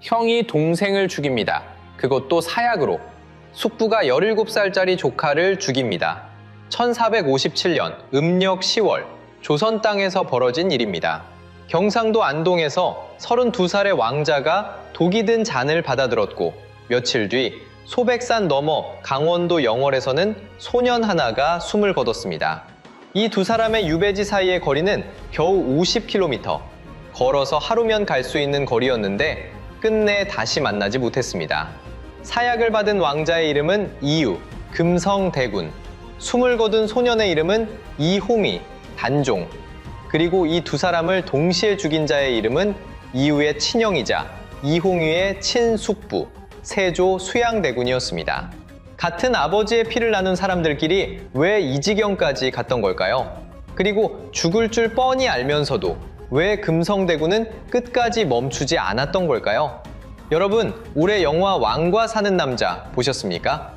형이 동생을 죽입니다. 그것도 사약으로. 숙부가 17살짜리 조카를 죽입니다. 1457년 음력 10월 조선 땅에서 벌어진 일입니다. 경상도 안동에서 32살의 왕자가 독이 든 잔을 받아들었고 며칠 뒤 소백산 너머 강원도 영월에서는 소년 하나가 숨을 거뒀습니다. 이 두 사람의 유배지 사이의 거리는 겨우 50km. 걸어서 하루면 갈 수 있는 거리였는데 끝내 다시 만나지 못했습니다. 사약을 받은 왕자의 이름은 이유, 금성대군. 숨을 거둔 소년의 이름은 이호미, 단종. 그리고 이 두 사람을 동시에 죽인 자의 이름은 이유의 친형이자 이홍위의 친숙부, 세조 수양대군이었습니다. 같은 아버지의 피를 나눈 사람들끼리 왜 이 지경까지 갔던 걸까요? 그리고 죽을 줄 뻔히 알면서도 왜 금성대군은 끝까지 멈추지 않았던 걸까요? 여러분, 올해 영화 왕과 사는 남자 보셨습니까?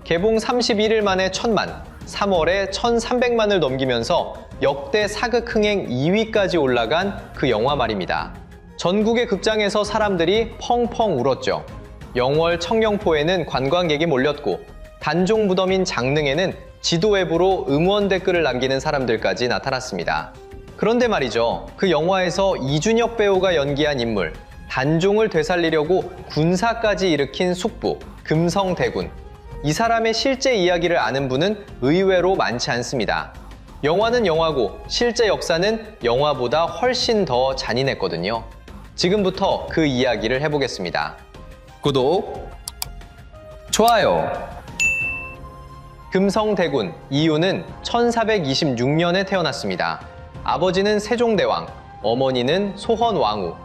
개봉 31일 만에 1000만, 3월에 1300만을 넘기면서 역대 사극 흥행 2위까지 올라간 그 영화 말입니다. 전국의 극장에서 사람들이 펑펑 울었죠. 영월 청룡포에는 관광객이 몰렸고 단종 무덤인 장릉에는 지도 외부로 응원 댓글을 남기는 사람들까지 나타났습니다. 그런데 말이죠. 그 영화에서 이준혁 배우가 연기한 인물, 단종을 되살리려고 군사까지 일으킨 숙부, 금성대군. 이 사람의 실제 이야기를 아는 분은 의외로 많지 않습니다. 영화는 영화고 실제 역사는 영화보다 훨씬 더 잔인했거든요. 지금부터 그 이야기를 해보겠습니다. 구독, 좋아요. 금성대군 이유는 1426년에 태어났습니다. 아버지는 세종대왕, 어머니는 소헌왕후.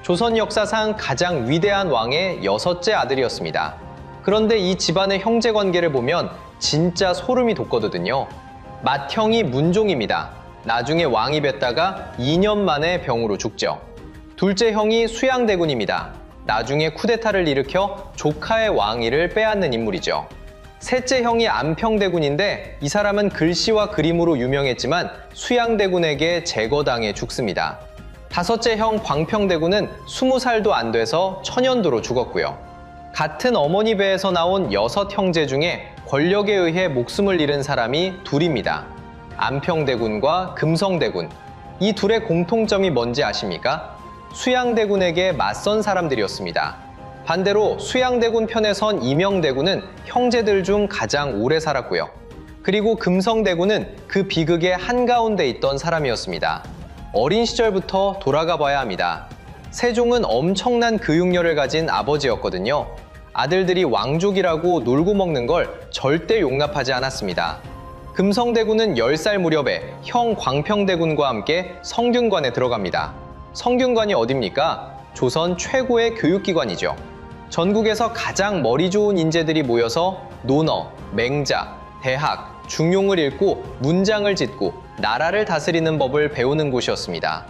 조선 역사상 가장 위대한 왕의 6째 아들이었습니다. 그런데 이 집안의 형제 관계를 보면 진짜 소름이 돋거든요. 맏형이 문종입니다. 나중에 왕이 뵀다가 2년 만에 병으로 죽죠. 둘째 형이 수양대군입니다. 나중에 쿠데타를 일으켜 조카의 왕위를 빼앗는 인물이죠. 셋째 형이 안평대군인데 이 사람은 글씨와 그림으로 유명했지만 수양대군에게 제거당해 죽습니다. 다섯째 형 광평대군은 20살도 안 돼서 천연두로 죽었고요. 같은 어머니 배에서 나온 6 형제 중에 권력에 의해 목숨을 잃은 사람이 둘입니다. 안평대군과 금성대군. 이 둘의 공통점이 뭔지 아십니까? 수양대군에게 맞선 사람들이었습니다. 반대로 수양대군 편에 선 이명대군은 형제들 중 가장 오래 살았고요. 그리고 금성대군은 그 비극의 한가운데 있던 사람이었습니다. 어린 시절부터 돌아가 봐야 합니다. 세종은 엄청난 교육열을 가진 아버지였거든요. 아들들이 왕족이라고 놀고 먹는 걸 절대 용납하지 않았습니다. 금성대군은 10살 무렵에 형 광평대군과 함께 성균관에 들어갑니다. 성균관이 어딥니까? 조선 최고의 교육기관이죠. 전국에서 가장 머리 좋은 인재들이 모여서 논어, 맹자, 대학, 중용을 읽고 문장을 짓고 나라를 다스리는 법을 배우는 곳이었습니다.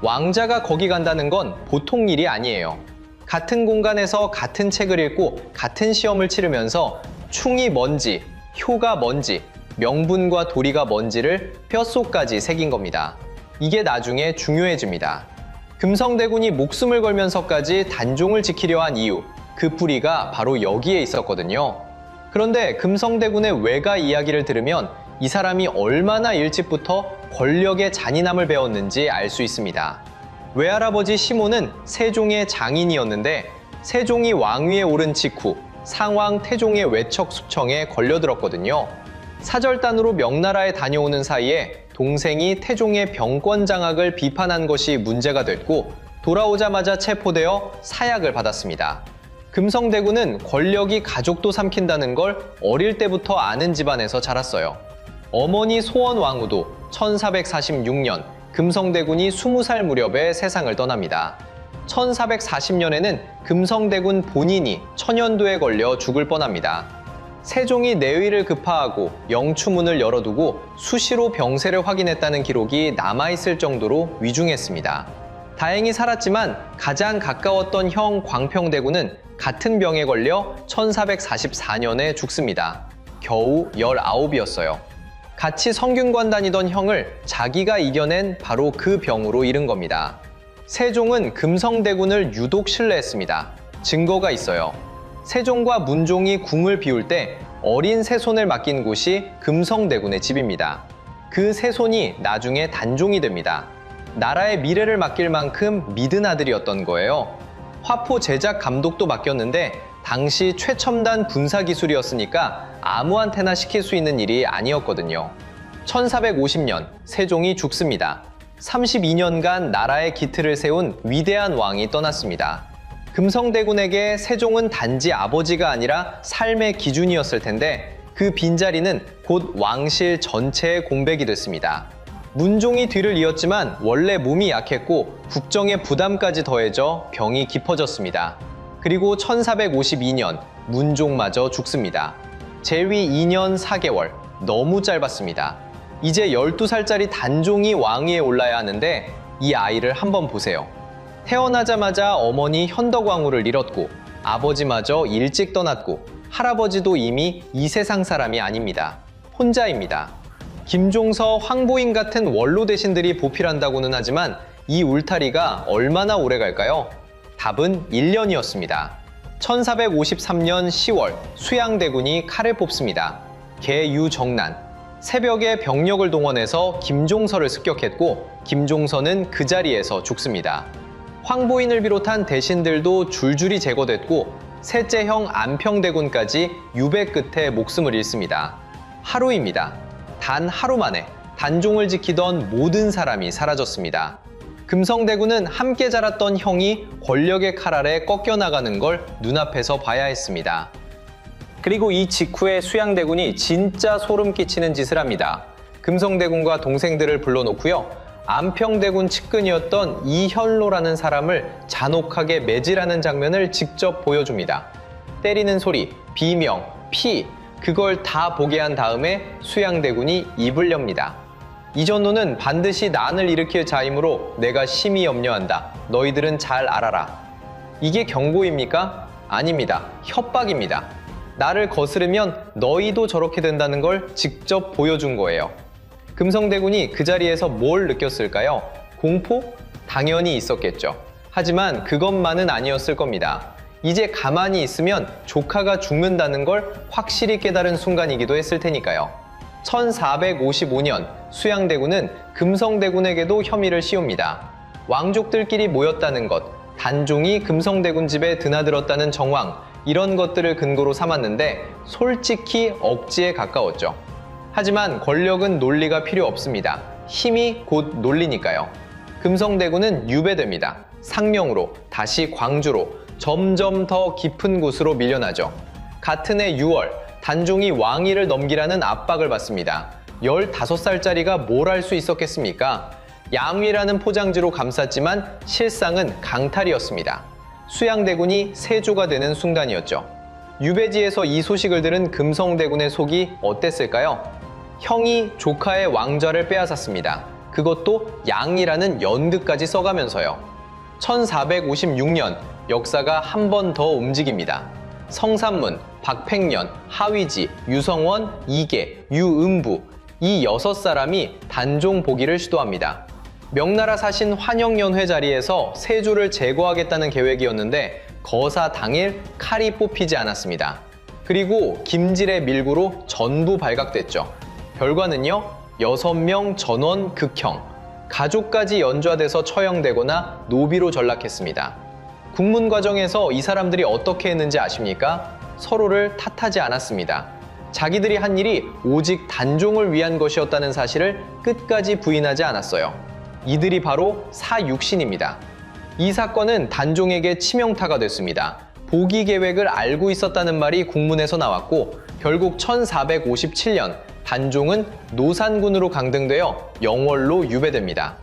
왕자가 거기 간다는 건 보통 일이 아니에요. 같은 공간에서 같은 책을 읽고 같은 시험을 치르면서 충이 뭔지, 효가 뭔지, 명분과 도리가 뭔지를 뼛속까지 새긴 겁니다. 이게 나중에 중요해집니다. 금성대군이 목숨을 걸면서까지 단종을 지키려 한 이유, 그 뿌리가 바로 여기에 있었거든요. 그런데 금성대군의 외가 이야기를 들으면 이 사람이 얼마나 일찍부터 권력의 잔인함을 배웠는지 알 수 있습니다. 외할아버지 시모는 세종의 장인이었는데 세종이 왕위에 오른 직후 상왕 태종의 외척 숙청에 걸려들었거든요. 사절단으로 명나라에 다녀오는 사이에 동생이 태종의 병권 장악을 비판한 것이 문제가 됐고 돌아오자마자 체포되어 사약을 받았습니다. 금성대군은 권력이 가족도 삼킨다는 걸 어릴 때부터 아는 집안에서 자랐어요. 어머니 소헌왕후도 1446년 금성대군이 20살 무렵에 세상을 떠납니다. 1440년에는 금성대군 본인이 천연두에 걸려 죽을 뻔합니다. 세종이 내의를 급파하고 영추문을 열어두고 수시로 병세를 확인했다는 기록이 남아있을 정도로 위중했습니다. 다행히 살았지만 가장 가까웠던 형 광평대군은 같은 병에 걸려 1444년에 죽습니다. 겨우 19이었어요. 같이 성균관 다니던 형을 자기가 이겨낸 바로 그 병으로 잃은 겁니다. 세종은 금성대군을 유독 신뢰했습니다. 증거가 있어요. 세종과 문종이 궁을 비울 때 어린 세손을 맡긴 곳이 금성대군의 집입니다. 그 세손이 나중에 단종이 됩니다. 나라의 미래를 맡길 만큼 믿은 아들이었던 거예요. 화포 제작 감독도 맡겼는데 당시 최첨단 군사 기술이었으니까 아무한테나 시킬 수 있는 일이 아니었거든요. 1450년 세종이 죽습니다. 32년간 나라의 기틀을 세운 위대한 왕이 떠났습니다. 금성대군에게 세종은 단지 아버지가 아니라 삶의 기준이었을 텐데 그 빈자리는 곧 왕실 전체의 공백이 됐습니다. 문종이 뒤를 이었지만 원래 몸이 약했고 국정의 부담까지 더해져 병이 깊어졌습니다. 그리고 1452년 문종마저 죽습니다. 재위 2년 4개월, 너무 짧았습니다. 이제 12살짜리 단종이 왕위에 올라야 하는데 이 아이를 한번 보세요. 태어나자마자 어머니 현덕왕후를 잃었고 아버지마저 일찍 떠났고 할아버지도 이미 이 세상 사람이 아닙니다. 혼자입니다. 김종서, 황보인 같은 원로 대신들이 보필한다고는 하지만 이 울타리가 얼마나 오래 갈까요? 답은 1년이었습니다. 1453년 10월 수양대군이 칼을 뽑습니다. 개유정난. 새벽에 병력을 동원해서 김종서를 습격했고 김종서는 그 자리에서 죽습니다. 황보인을 비롯한 대신들도 줄줄이 제거됐고 셋째 형 안평대군까지 유배 끝에 목숨을 잃습니다. 하루입니다. 단 하루 만에 단종을 지키던 모든 사람이 사라졌습니다. 금성대군은 함께 자랐던 형이 권력의 칼 아래 꺾여나가는 걸 눈앞에서 봐야 했습니다. 그리고 이 직후에 수양대군이 진짜 소름 끼치는 짓을 합니다. 금성대군과 동생들을 불러놓고요. 안평대군 측근이었던 이현로라는 사람을 잔혹하게 매질하는 장면을 직접 보여줍니다. 때리는 소리, 비명, 피, 그걸 다 보게 한 다음에 수양대군이 입을 엽니다. 이전노는 반드시 난을 일으킬 자이므로 내가 심히 염려한다. 너희들은 잘 알아라. 이게 경고입니까? 아닙니다. 협박입니다. 나를 거스르면 너희도 저렇게 된다는 걸 직접 보여준 거예요. 금성대군이 그 자리에서 뭘 느꼈을까요? 공포? 당연히 있었겠죠. 하지만 그것만은 아니었을 겁니다. 이제 가만히 있으면 조카가 죽는다는 걸 확실히 깨달은 순간이기도 했을 테니까요. 1455년 수양대군은 금성대군에게도 혐의를 씌웁니다. 왕족들끼리 모였다는 것, 단종이 금성대군 집에 드나들었다는 정황, 이런 것들을 근거로 삼았는데 솔직히 억지에 가까웠죠. 하지만 권력은 논리가 필요 없습니다. 힘이 곧 논리니까요. 금성대군은 유배됩니다. 상명으로, 다시 광주로, 점점 더 깊은 곳으로 밀려나죠. 같은 해 6월, 단종이 왕위를 넘기라는 압박을 받습니다. 15살짜리가 뭘 할 수 있었겠습니까? 양위라는 포장지로 감쌌지만 실상은 강탈이었습니다. 수양대군이 세조가 되는 순간이었죠. 유배지에서 이 소식을 들은 금성대군의 속이 어땠을까요? 형이 조카의 왕좌를 빼앗았습니다. 그것도 양이라는 연극까지 써가면서요. 1456년 역사가 한 번 더 움직입니다. 성삼문, 박팽년, 하위지, 유성원, 이계, 유음부 이 6사람이 단종 복위를 시도합니다. 명나라 사신 환영연회 자리에서 세조를 제거하겠다는 계획이었는데 거사 당일 칼이 뽑히지 않았습니다. 그리고 김질의 밀고로 전부 발각됐죠. 결과는요, 6명 전원 극형, 가족까지 연좌돼서 처형되거나 노비로 전락했습니다. 국문 과정에서 이 사람들이 어떻게 했는지 아십니까? 서로를 탓하지 않았습니다. 자기들이 한 일이 오직 단종을 위한 것이었다는 사실을 끝까지 부인하지 않았어요. 이들이 바로 사육신입니다. 이 사건은 단종에게 치명타가 됐습니다. 복위 계획을 알고 있었다는 말이 국문에서 나왔고 결국 1457년 단종은 노산군으로 강등되어 영월로 유배됩니다.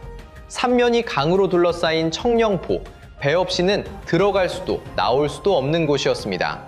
삼면이 강으로 둘러싸인 청령포, 배 없이는 들어갈 수도 나올 수도 없는 곳이었습니다.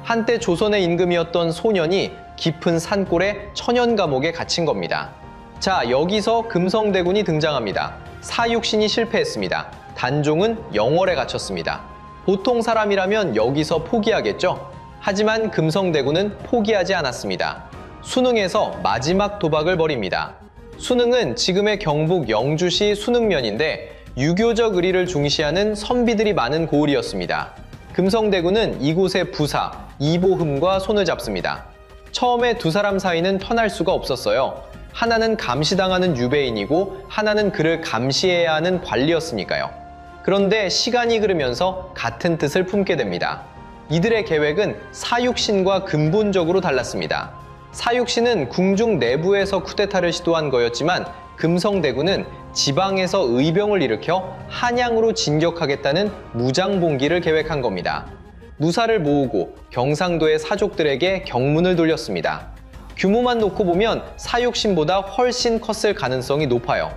한때 조선의 임금이었던 소년이 깊은 산골에 천연 감옥에 갇힌 겁니다. 자, 여기서 금성대군이 등장합니다. 사육신이 실패했습니다. 단종은 영월에 갇혔습니다. 보통 사람이라면 여기서 포기하겠죠? 하지만 금성대군은 포기하지 않았습니다. 수능에서 마지막 도박을 벌입니다. 수능은 지금의 경북 영주시 수능면인데 유교적 의리를 중시하는 선비들이 많은 고을이었습니다. 금성대군은 이곳의 부사 이보흠과 손을 잡습니다. 처음에 두 사람 사이는 편할 수가 없었어요. 하나는 감시당하는 유배인이고 하나는 그를 감시해야 하는 관리였으니까요. 그런데 시간이 흐르면서 같은 뜻을 품게 됩니다. 이들의 계획은 사육신과 근본적으로 달랐습니다. 사육신은 궁중 내부에서 쿠데타를 시도한 거였지만 금성대군은 지방에서 의병을 일으켜 한양으로 진격하겠다는 무장봉기를 계획한 겁니다. 무사를 모으고 경상도의 사족들에게 경문을 돌렸습니다. 규모만 놓고 보면 사육신보다 훨씬 컸을 가능성이 높아요.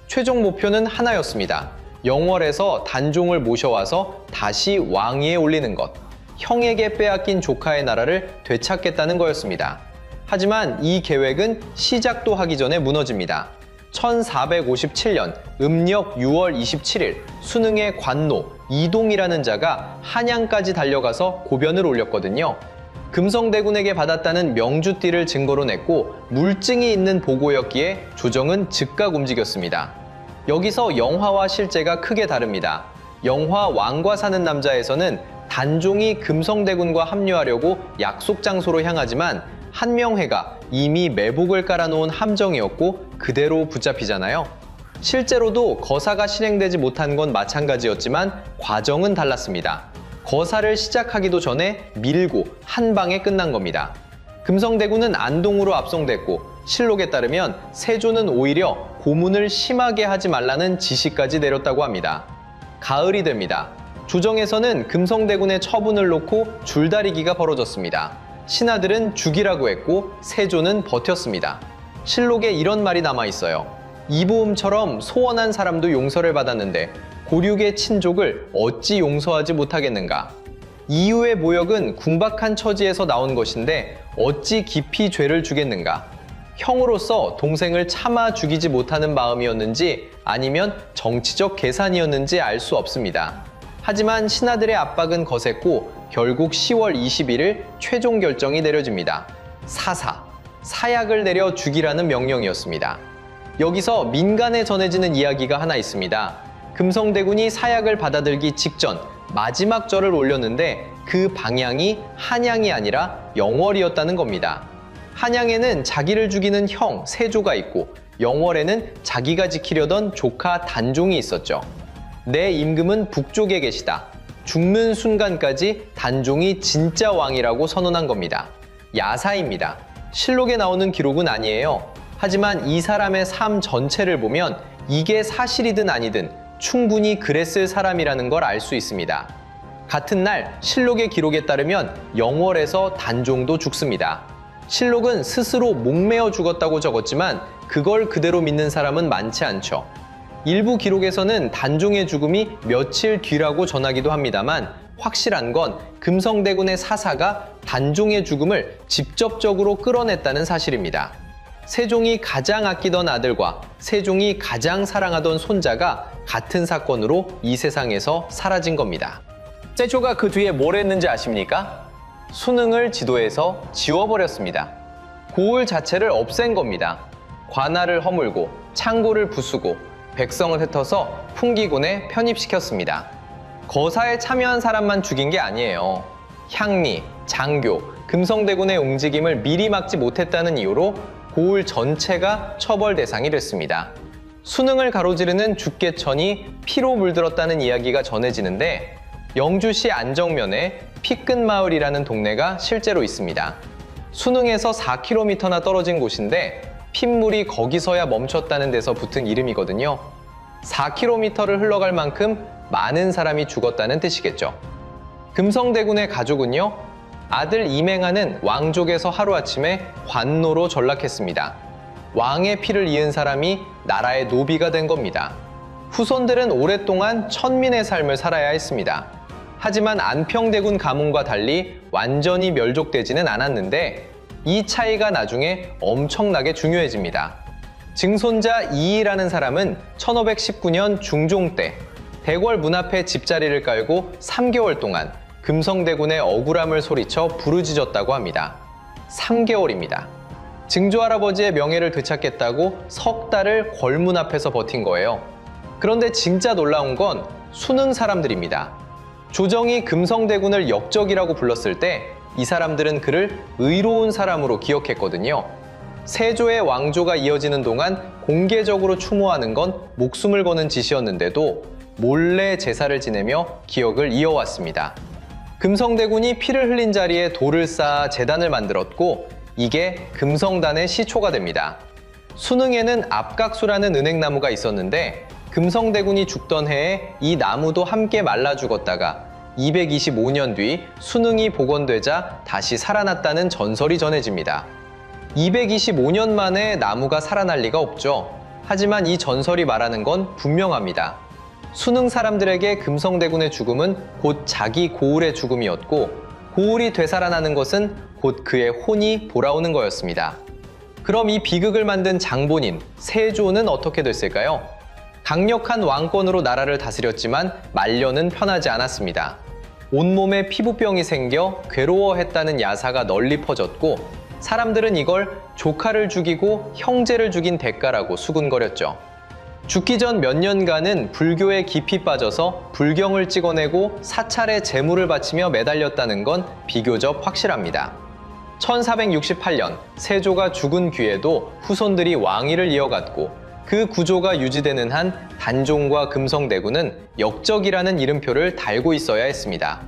최종 목표는 하나였습니다. 영월에서 단종을 모셔와서 다시 왕위에 올리는 것. 형에게 빼앗긴 조카의 나라를 되찾겠다는 거였습니다. 하지만 이 계획은 시작도 하기 전에 무너집니다. 1457년 음력 6월 27일 수능의 관노 이동이라는 자가 한양까지 달려가서 고변을 올렸거든요. 금성대군에게 받았다는 명주띠를 증거로 냈고 물증이 있는 보고였기에 조정은 즉각 움직였습니다. 여기서 영화와 실제가 크게 다릅니다. 영화 왕과 사는 남자에서는 단종이 금성대군과 합류하려고 약속 장소로 향하지만 한명회가 이미 매복을 깔아놓은 함정이었고 그대로 붙잡히잖아요. 실제로도 거사가 실행되지 못한 건 마찬가지였지만 과정은 달랐습니다. 거사를 시작하기도 전에 밀고 한 방에 끝난 겁니다. 금성대군은 안동으로 압송됐고 실록에 따르면 세조는 오히려 고문을 심하게 하지 말라는 지시까지 내렸다고 합니다. 가을이 됩니다. 조정에서는 금성대군의 처분을 놓고 줄다리기가 벌어졌습니다. 신하들은 죽이라고 했고 세조는 버텼습니다. 실록에 이런 말이 남아있어요. 이보음처럼 소원한 사람도 용서를 받았는데 고륙의 친족을 어찌 용서하지 못하겠는가. 이유의 모욕은 궁박한 처지에서 나온 것인데 어찌 깊이 죄를 주겠는가. 형으로서 동생을 차마 죽이지 못하는 마음이었는지 아니면 정치적 계산이었는지 알 수 없습니다. 하지만 신하들의 압박은 거셌고 결국 10월 21일 최종 결정이 내려집니다. 사약을 내려 죽이라는 명령이었습니다. 여기서 민간에 전해지는 이야기가 하나 있습니다. 금성대군이 사약을 받아들기 직전 마지막 절을 올렸는데 그 방향이 한양이 아니라 영월이었다는 겁니다. 한양에는 자기를 죽이는 형 세조가 있고 영월에는 자기가 지키려던 조카 단종이 있었죠. 내 임금은 북쪽에 계시다. 죽는 순간까지 단종이 진짜 왕이라고 선언한 겁니다. 야사입니다. 실록에 나오는 기록은 아니에요. 하지만 이 사람의 삶 전체를 보면 이게 사실이든 아니든 충분히 그랬을 사람이라는 걸 알 수 있습니다. 같은 날 실록의 기록에 따르면 영월에서 단종도 죽습니다. 실록은 스스로 목매어 죽었다고 적었지만 그걸 그대로 믿는 사람은 많지 않죠. 일부 기록에서는 단종의 죽음이 며칠 뒤라고 전하기도 합니다만 확실한 건 금성대군의 사사가 단종의 죽음을 직접적으로 끌어냈다는 사실입니다. 세종이 가장 아끼던 아들과 세종이 가장 사랑하던 손자가 같은 사건으로 이 세상에서 사라진 겁니다. 세조가 그 뒤에 뭘 했는지 아십니까? 수능을 지도에서 지워버렸습니다. 고을 자체를 없앤 겁니다. 관할을 허물고 창고를 부수고 백성을 흩어서 풍기군에 편입시켰습니다. 거사에 참여한 사람만 죽인 게 아니에요. 향리, 장교, 금성대군의 움직임을 미리 막지 못했다는 이유로 고을 전체가 처벌 대상이 됐습니다. 수능을 가로지르는 죽개천이 피로 물들었다는 이야기가 전해지는데 영주시 안정면에 피끝마을이라는 동네가 실제로 있습니다. 수능에서 4km나 떨어진 곳인데 핏물이 거기서야 멈췄다는 데서 붙은 이름이거든요. 4km를 흘러갈 만큼 많은 사람이 죽었다는 뜻이겠죠. 금성대군의 가족은요, 아들 이맹하는 왕족에서 하루아침에 관노로 전락했습니다. 왕의 피를 이은 사람이 나라의 노비가 된 겁니다. 후손들은 오랫동안 천민의 삶을 살아야 했습니다. 하지만 안평대군 가문과 달리 완전히 멸족되지는 않았는데 이 차이가 나중에 엄청나게 중요해집니다. 증손자 이이라는 사람은 1519년 중종 때 대궐 문 앞에 집자리를 깔고 3개월 동안 금성대군의 억울함을 소리쳐 부르짖었다고 합니다. 3개월입니다. 증조할아버지의 명예를 되찾겠다고 석 달을 궐문 앞에서 버틴 거예요. 그런데 진짜 놀라운 건 수능 사람들입니다. 조정이 금성대군을 역적이라고 불렀을 때 이 사람들은 그를 의로운 사람으로 기억했거든요. 세조의 왕조가 이어지는 동안 공개적으로 추모하는 건 목숨을 거는 짓이었는데도 몰래 제사를 지내며 기억을 이어왔습니다. 금성대군이 피를 흘린 자리에 돌을 쌓아 제단을 만들었고 이게 금성단의 시초가 됩니다. 수능에는 압각수라는 은행나무가 있었는데 금성대군이 죽던 해에 이 나무도 함께 말라 죽었다가 225년 뒤 수능이 복원되자 다시 살아났다는 전설이 전해집니다. 225년 만에 나무가 살아날 리가 없죠. 하지만 이 전설이 말하는 건 분명합니다. 수능 사람들에게 금성대군의 죽음은 곧 자기 고을의 죽음이었고 고을이 되살아나는 것은 곧 그의 혼이 돌아오는 거였습니다. 그럼 이 비극을 만든 장본인 세조는 어떻게 됐을까요? 강력한 왕권으로 나라를 다스렸지만 말년은 편하지 않았습니다. 온몸에 피부병이 생겨 괴로워했다는 야사가 널리 퍼졌고 사람들은 이걸 조카를 죽이고 형제를 죽인 대가라고 수군거렸죠. 죽기 전 몇 년간은 불교에 깊이 빠져서 불경을 찍어내고 사찰에 제물을 바치며 매달렸다는 건 비교적 확실합니다. 1468년 세조가 죽은 뒤에도 후손들이 왕위를 이어갔고 그 구조가 유지되는 한 단종과 금성대군은 역적이라는 이름표를 달고 있어야 했습니다.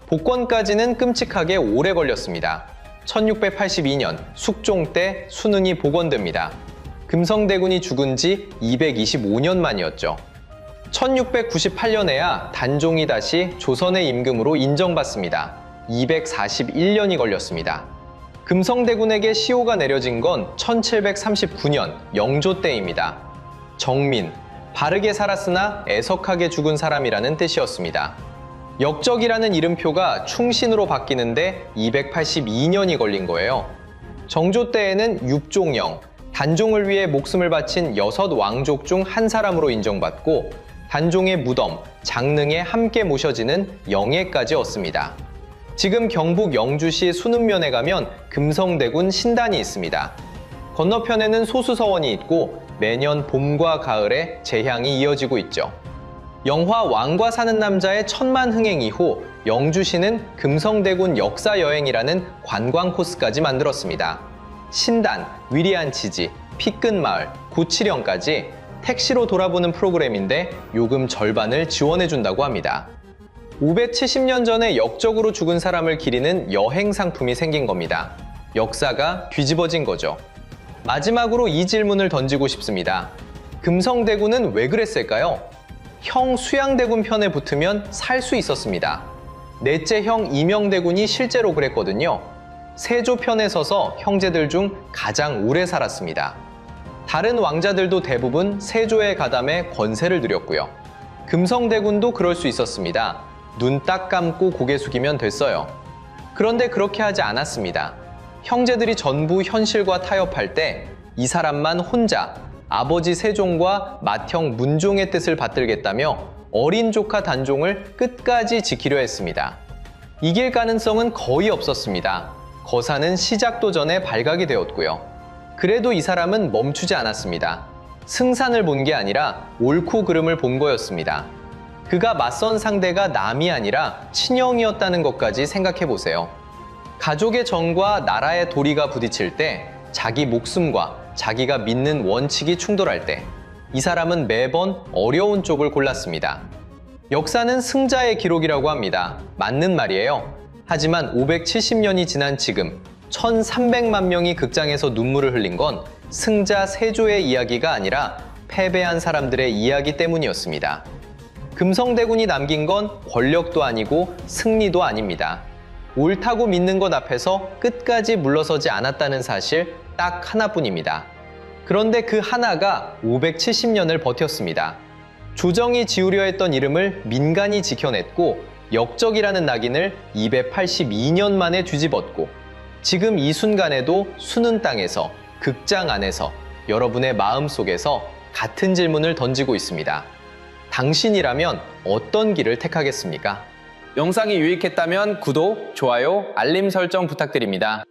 복권까지는 끔찍하게 오래 걸렸습니다. 1682년 숙종 때 수능이 복원됩니다. 금성대군이 죽은 지 225년 만이었죠. 1698년에야 단종이 다시 조선의 임금으로 인정받습니다. 241년이 걸렸습니다. 금성대군에게 시호가 내려진 건 1739년 영조 때입니다. 정민, 바르게 살았으나 애석하게 죽은 사람이라는 뜻이었습니다. 역적이라는 이름표가 충신으로 바뀌는데 282년이 걸린 거예요. 정조 때에는 육종영, 단종을 위해 목숨을 바친 6 왕족 중 한 사람으로 인정받고 단종의 무덤, 장릉에 함께 모셔지는 영예까지 얻습니다. 지금 경북 영주시 수능면에 가면 금성대군 신단이 있습니다. 건너편에는 소수서원이 있고 매년 봄과 가을에 제향이 이어지고 있죠. 영화 왕과 사는 남자의 천만 흥행 이후 영주시는 금성대군 역사여행이라는 관광 코스까지 만들었습니다. 신단, 위리안치지, 피끝마을, 구치령까지 택시로 돌아보는 프로그램인데 요금 절반을 지원해준다고 합니다. 570년 전에 역적으로 죽은 사람을 기리는 여행 상품이 생긴 겁니다. 역사가 뒤집어진 거죠. 마지막으로 이 질문을 던지고 싶습니다. 금성대군은 왜 그랬을까요? 형 수양대군 편에 붙으면 살 수 있었습니다. 넷째 형 이명대군이 실제로 그랬거든요. 세조 편에 서서 형제들 중 가장 오래 살았습니다. 다른 왕자들도 대부분 세조의 가담에 권세를 누렸고요. 금성대군도 그럴 수 있었습니다. 눈 딱 감고 고개 숙이면 됐어요. 그런데 그렇게 하지 않았습니다. 형제들이 전부 현실과 타협할 때 이 사람만 혼자 아버지 세종과 맏형 문종의 뜻을 받들겠다며 어린 조카 단종을 끝까지 지키려 했습니다. 이길 가능성은 거의 없었습니다. 거사는 시작도 전에 발각이 되었고요. 그래도 이 사람은 멈추지 않았습니다. 승산을 본 게 아니라 옳고 그름을 본 거였습니다. 그가 맞선 상대가 남이 아니라 친형이었다는 것까지 생각해 보세요. 가족의 정과 나라의 도리가 부딪힐 때, 자기 목숨과 자기가 믿는 원칙이 충돌할 때, 이 사람은 매번 어려운 쪽을 골랐습니다. 역사는 승자의 기록이라고 합니다. 맞는 말이에요. 하지만 570년이 지난 지금 1300만 명이 극장에서 눈물을 흘린 건 승자 세조의 이야기가 아니라 패배한 사람들의 이야기 때문이었습니다. 금성대군이 남긴 건 권력도 아니고 승리도 아닙니다. 옳다고 믿는 것 앞에서 끝까지 물러서지 않았다는 사실 딱 하나뿐입니다. 그런데 그 하나가 570년을 버텼습니다. 조정이 지으려 했던 이름을 민간이 지켜냈고 역적이라는 낙인을 282년 만에 뒤집었고 지금 이 순간에도 수는 땅에서 극장 안에서 여러분의 마음속에서 같은 질문을 던지고 있습니다. 당신이라면 어떤 길을 택하겠습니까? 영상이 유익했다면 구독, 좋아요, 알림 설정 부탁드립니다.